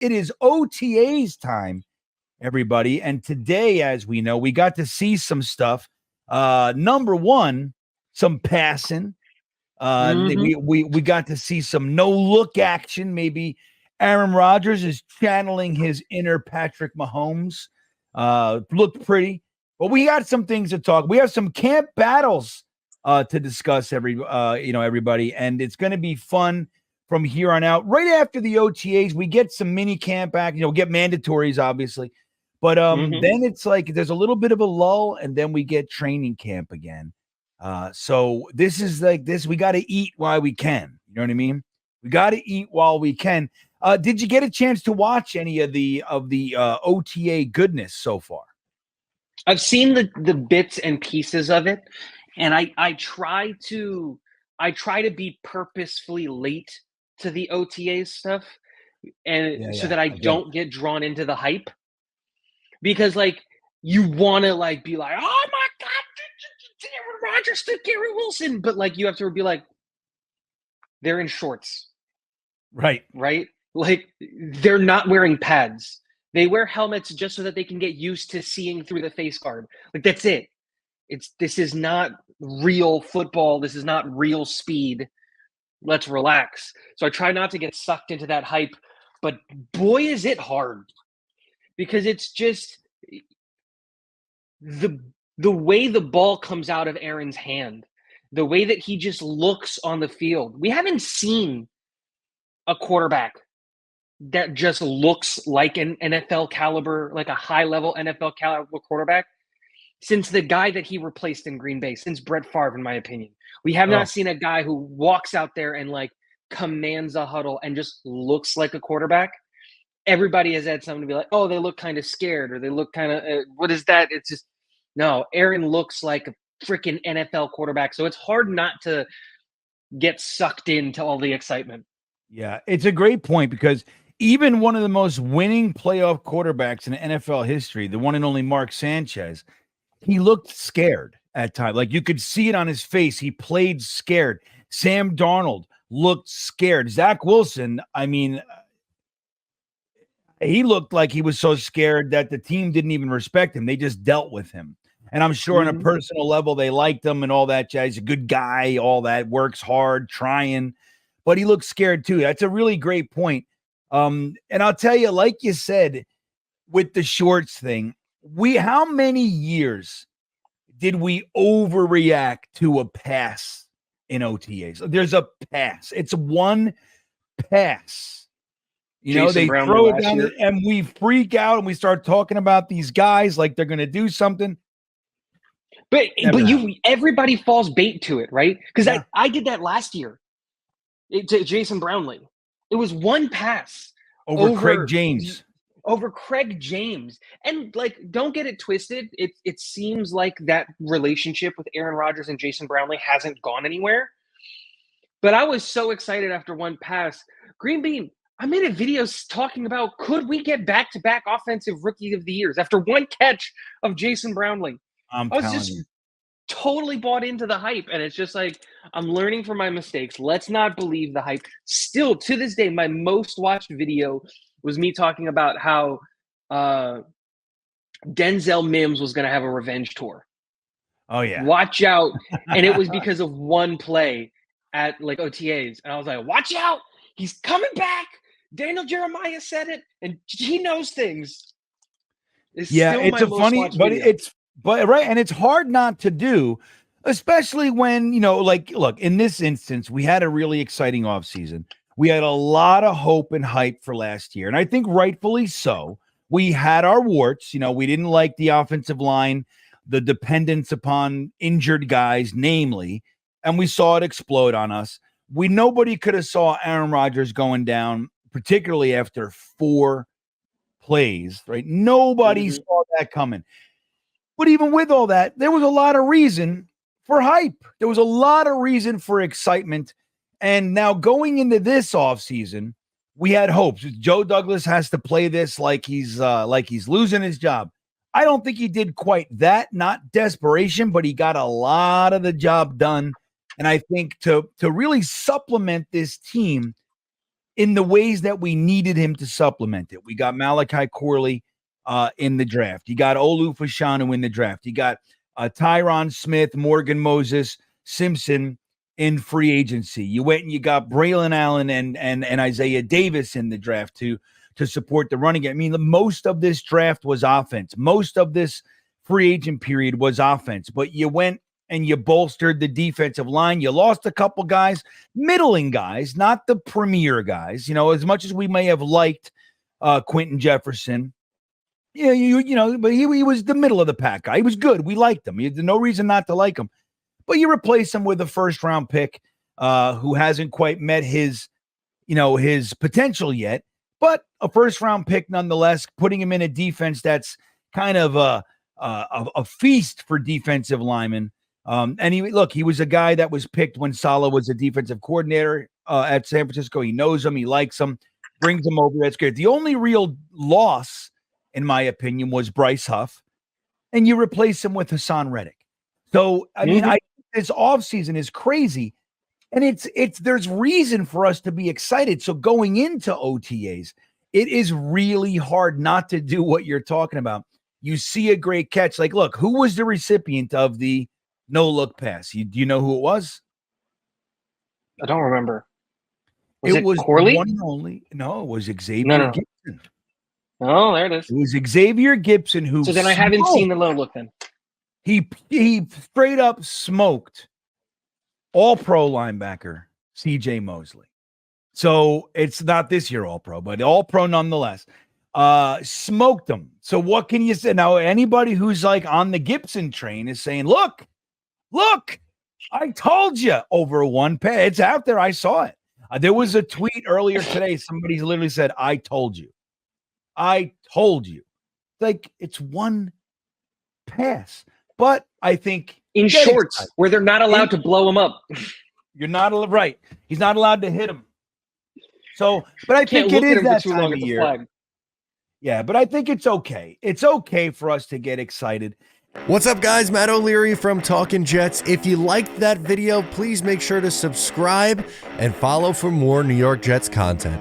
It is OTAs time, everybody. And today, as we know, we got to see some stuff. Number one, some passing. We got to see some no-look action. Maybe Aaron Rodgers is channeling his inner Patrick Mahomes. Looked pretty. But we got some things to talk. We have some camp battles to discuss, everybody. And it's going to be fun from here on out. Right after the OTAs, we get some mini camp back. Get mandatories, obviously. But then it's like there's a little bit of a lull, and then we get training camp again. So this is like this. We got to eat while we can. You know what I mean? We got to eat while we can. Did you get a chance to watch any of the OTA goodness so far? I've seen the bits and pieces of it, and I try to be purposefully late to the OTA stuff, and so that I don't get drawn into the hype, because like you want to like be like, oh my God, Aaron Rodgers to Gary Wilson, but like you have to be like, they're in shorts, right? Like they're not wearing pads. They wear helmets just so that they can get used to seeing through the face guard. Like that's it. This is not real football. This is not real speed. Let's relax. So I try not to get sucked into that hype, but boy, is it hard, because it's just the way the ball comes out of Aaron's hand, the way that he just looks on the field. We haven't seen a quarterback that just looks like an NFL caliber, like a high-level NFL caliber quarterback, since the guy that he replaced in Green Bay, since Brett Favre, in my opinion. We have not seen a guy who walks out there and like commands a huddle and just looks like a quarterback. Everybody has had someone to be like, oh, they look kind of scared, or they look kind of, what is that? It's just, no, Aaron looks like a freaking NFL quarterback. So it's hard not to get sucked into all the excitement. Yeah, it's a great point, because even one of the most winning playoff quarterbacks in NFL history, the one and only Mark Sanchez, he looked scared at times. Like you could see it on his face. He played scared. Sam Darnold looked scared. Zach Wilson, I mean, he looked like he was so scared that the team didn't even respect him. They just dealt with him. And I'm sure on a personal level, they liked him and all that jazz. He's a good guy, all that, works hard, trying, but he looks scared too. That's a really great point. And I'll tell you, like you said, with the shorts thing, how many years did we overreact to a pass in OTAs? There's a pass. It's one pass. They throw it down and we freak out and we start talking about these guys like they're going to do something. But everybody falls bait to it, right? Because I did that last year to Jason Brownlee. It was one pass over Craig James. And like, don't get it twisted. It seems like that relationship with Aaron Rodgers and Jason Brownlee hasn't gone anywhere. But I was so excited after one pass. Green Bean, I made a video talking about, could we get back-to-back offensive rookie of the years after one catch of Jason Brownlee? I was just totally bought into the hype, and it's just like, I'm learning from my mistakes. Let's not believe the hype. Still, to this day, my most watched video was me talking about how Denzel Mims was going to have a revenge tour. Oh, yeah. Watch out. And it was because of one play at like OTAs. And I was like, watch out. He's coming back. Daniel Jeremiah said it, and he knows things. It's a funny, but video. And it's hard not to do, especially when, look, in this instance, we had a really exciting offseason. We had a lot of hope and hype for last year, and I think rightfully so. We had our warts. We didn't like the offensive line, the dependence upon injured guys, namely, and we saw it explode on us. Nobody could have saw Aaron Rodgers going down, particularly after 4 plays, right? Nobody saw that coming. But even with all that, there was a lot of reason for hype. There was a lot of reason for excitement. And now going into this offseason, we had hopes. Joe Douglas has to play this like he's losing his job. I don't think he did quite that, not desperation, but he got a lot of the job done. And I think to really supplement this team, in the ways that we needed him to supplement it. We got Malachi Corley in the draft. You got Olu Fashanu in the draft. You got Tyron Smith, Morgan Moses, Simpson in free agency. You went and you got Braylon Allen and Isaiah Davis in the draft to support the running game. I mean, most of this draft was offense. Most of this free agent period was offense. But you went and you bolstered the defensive line. You lost a couple guys, middling guys, not the premier guys. You know, as much as we may have liked Quentin Jefferson, but he was the middle of the pack guy. He was good. We liked him. You had no reason not to like him. But you replace him with a first-round pick who hasn't quite met his potential yet, but a first-round pick nonetheless, putting him in a defense that's kind of a feast for defensive linemen. And he was a guy that was picked when Saleh was a defensive coordinator at San Francisco. He knows him. He likes him. Brings him over. That's good. The only real loss, in my opinion, was Bryce Huff. And you replace him with Hassan Reddick. So, I mean, this offseason is crazy. And there's reason for us to be excited. So going into OTAs, it is really hard not to do what you're talking about. You see a great catch. Like, look, who was the recipient of the no-look pass? Do you know who it was? I don't remember. It was Corley? One and only. No, it was Xavier Gibson. Oh, there it is. It was Xavier Gibson who. So then I haven't seen the no-look then. He straight up smoked all-pro linebacker CJ Mosley. So it's not this year all-pro, but all-pro nonetheless. Smoked him. So what can you say? Now, anybody who's like on the Gibson train is saying, look, I told you over one pass. It's out there. I saw it. There was a tweet earlier today. Somebody literally said, I told you. I told you. Like, it's one pass. But I think in shorts where they're not allowed to blow him up. You're not right. He's not allowed to hit him. So, but I think it is that time of year. Yeah, but I think it's okay. It's okay for us to get excited. What's up, guys? Matt O'Leary from Talkin' Jets. If you liked that video, please make sure to subscribe and follow for more New York Jets content.